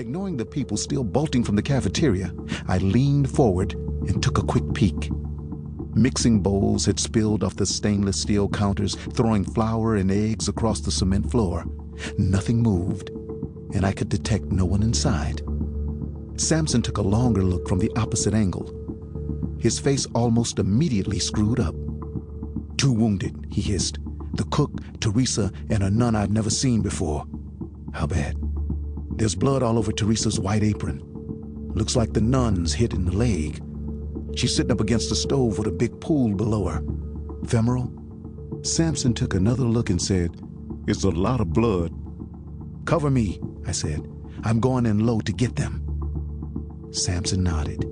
Ignoring the people still bolting from the cafeteria, I leaned forward and took a quick peek. Mixing bowls had spilled off the stainless steel counters, throwing flour and eggs across the cement floor. Nothing moved, and I could detect no one inside. Samson took a longer look from the opposite angle. His face almost immediately screwed up. "2 wounded," he hissed. "The cook, Teresa, and a nun I've never seen before." "How bad?" "There's blood all over Teresa's white apron. Looks like the nun's hit in the leg. She's sitting up against the stove with a big pool below her. Femoral?" Samson took another look and said, "It's a lot of blood." "Cover me," I said. "I'm going in low to get them." Samson nodded.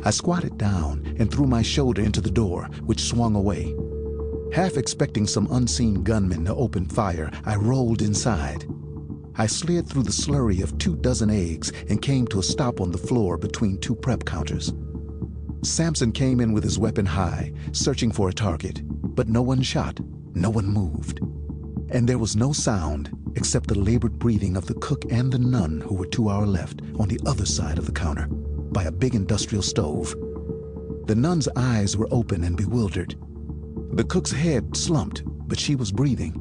I squatted down and threw my shoulder into the door, which swung away. Half expecting some unseen gunman to open fire, I rolled inside. I slid through the slurry of 24 eggs and came to a stop on the floor between 2 prep counters. Samson came in with his weapon high, searching for a target, but no one shot, no one moved. And there was no sound except the labored breathing of the cook and the nun, who were to our left on the other side of the counter, by a big industrial stove. The nun's eyes were open and bewildered. The cook's head slumped, but she was breathing.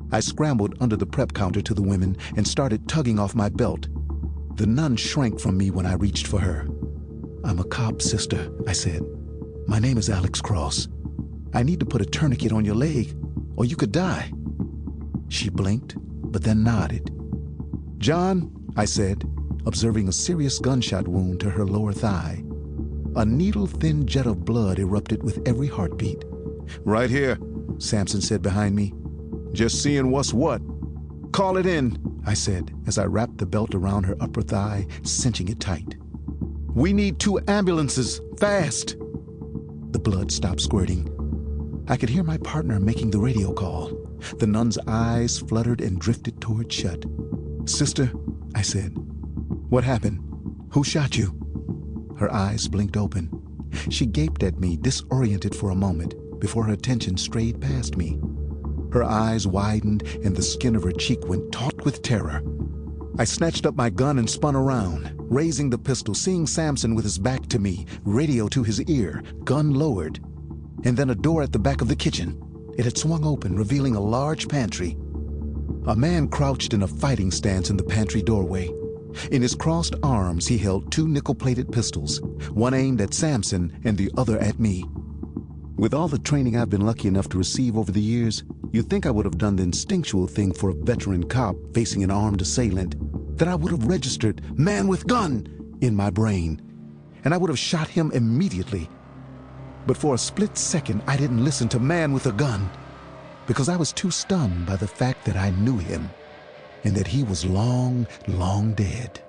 I scrambled under the prep counter to the women and started tugging off my belt. The nun shrank from me when I reached for her. "I'm a cop, sister," I said. "My name is Alex Cross. I need to put a tourniquet on your leg, or you could die." She blinked, but then nodded. "John," I said, observing a serious gunshot wound to her lower thigh. A needle-thin jet of blood erupted with every heartbeat. "Right here," Samson said behind me. "Just seeing what's what." "Call it in," I said as I wrapped the belt around her upper thigh, cinching it tight. "We need 2 ambulances, fast." The blood stopped squirting. I could hear my partner making the radio call. The nun's eyes fluttered and drifted toward shut. "Sister," I said. "What happened? Who shot you?" Her eyes blinked open. She gaped at me, disoriented for a moment, before her attention strayed past me. Her eyes widened and the skin of her cheek went taut with terror. I snatched up my gun and spun around, raising the pistol, seeing Samson with his back to me, radio to his ear, gun lowered. And then a door at the back of the kitchen. It had swung open, revealing a large pantry. A man crouched in a fighting stance in the pantry doorway. In his crossed arms, he held 2 nickel-plated pistols, one aimed at Samson and the other at me. With all the training I've been lucky enough to receive over the years, you'd think I would have done the instinctual thing for a veteran cop facing an armed assailant, that I would have registered "man with gun" in my brain, and I would have shot him immediately. But for a split second, I didn't listen to "man with a gun," because I was too stunned by the fact that I knew him, and that he was long, long dead.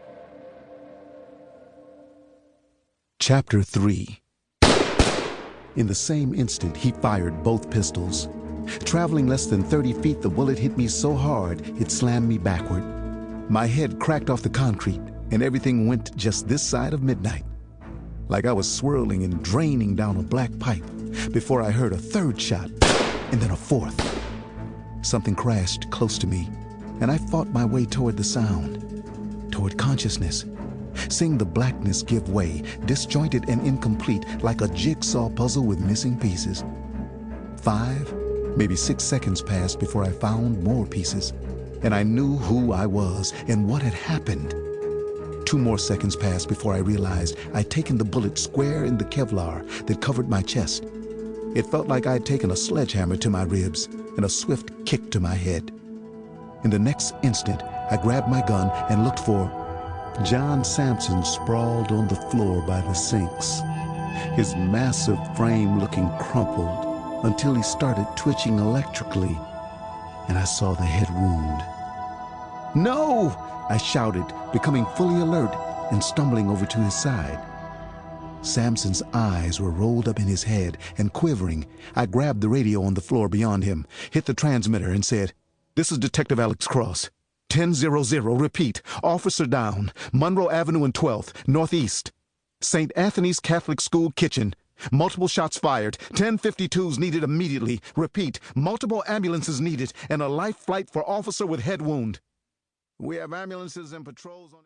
Chapter 3. In the same instant, he fired both pistols. Traveling less than 30 feet, the bullet hit me so hard, it slammed me backward. My head cracked off the concrete, and everything went just this side of midnight. Like I was swirling and draining down a black pipe, before I heard a 3rd shot, and then a 4th. Something crashed close to me, and I fought my way toward the sound, toward consciousness, seeing the blackness give way, disjointed and incomplete, like a jigsaw puzzle with missing pieces. 5, maybe 6 seconds passed before I found more pieces, and I knew who I was and what had happened. 2 more seconds passed before I realized I'd taken the bullet square in the Kevlar that covered my chest. It felt like I'd taken a sledgehammer to my ribs and a swift kick to my head. In the next instant, I grabbed my gun and looked for John Samson, sprawled on the floor by the sinks, his massive frame looking crumpled until he started twitching electrically, and I saw the head wound. "No!" I shouted, becoming fully alert and stumbling over to his side. Samson's eyes were rolled up in his head and quivering. I grabbed the radio on the floor beyond him, hit the transmitter and said, "This is Detective Alex Cross. 1000, repeat, officer down, Monroe Avenue and 12th, northeast. St. Anthony's Catholic School kitchen. Multiple shots fired, 1052s needed immediately. Repeat, multiple ambulances needed, and a life flight for officer with head wound. We have ambulances and patrols on..."